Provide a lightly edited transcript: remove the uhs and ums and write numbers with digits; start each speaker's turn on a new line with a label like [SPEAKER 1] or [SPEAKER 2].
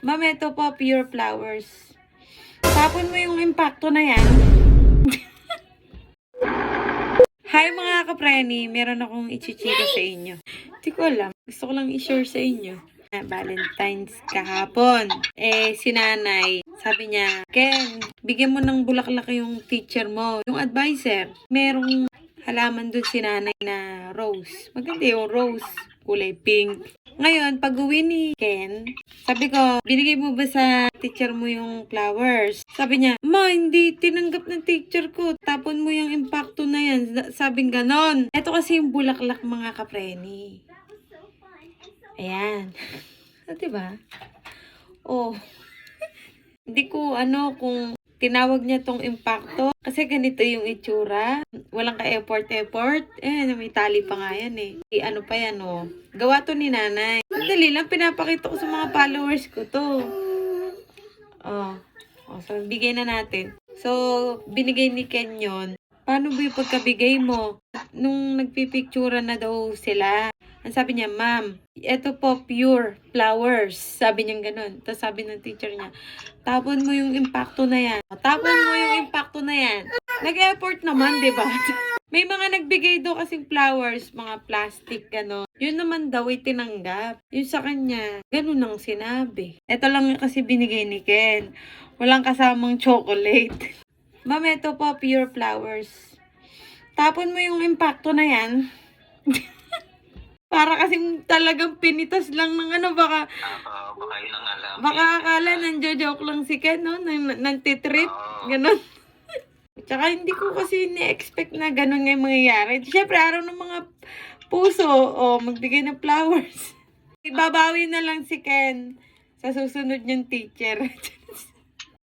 [SPEAKER 1] Ma'am, ito po, pure flowers. Tapon mo yung impacto na yan. Hi mga kapreni, meron akong ichichika sa inyo. Hindi ko alam, gusto ko lang i-share sa inyo. Valentine's kahapon. Si nanay, sabi niya, Ken, bigyan mo ng bulaklak yung teacher mo, yung advisor. Merong halaman dun si nanay na rose. Maganda yung rose, kulay pink. Ngayon, pag uwi ni Ken, sabi ko, binigay mo ba sa teacher mo yung flowers? Sabi niya, Ma, hindi tinanggap ng teacher ko. Tapon mo yung impacto na yan. Sabing ganon. Ito kasi yung bulaklak mga kapreni. Ayan. Diba? Oh. Hindi ko kung tinawag niya tong impacto. Kasi ganito yung itsura. Walang ka-effort. May tali pa nga yan eh. Ano pa yan Gawa to ni nanay. Madali lang, pinapakita ko sa mga followers ko to. So bigay na natin. So, binigay ni Ken yun. Paano ba yung pagkabigay mo? Nung nagpipictura na daw sila, ang sabi niya, Ma'am, ito po pure flowers. Sabi niya ganun. Tapos sabi ng teacher niya, tapon mo yung impacto na yan. Tapon mo yung impacto na yan. Nag-effort naman, di ba? May mga nagbigay daw kasing flowers, mga plastic, gano'n. Yun naman daw ay tinanggap. Yun sa kanya, ganun ang sinabi. Ito lang kasi binigay ni Ken. Walang kasamang chocolate. Ma'am, ito po, pure flowers. Tapon mo yung impacto na yan. Para kasing talagang pinitas lang ng baka
[SPEAKER 2] yun ang alam.
[SPEAKER 1] baka akala nanjo-joke lang si Ken, nantitrip, gano'n. Tsaka hindi ko kasi ni-expect na gano'n nga yung mangyayari. Siyempre, araw ng mga puso, magbigay ng flowers. Ibabawi na lang si Ken sa susunod niyang teacher.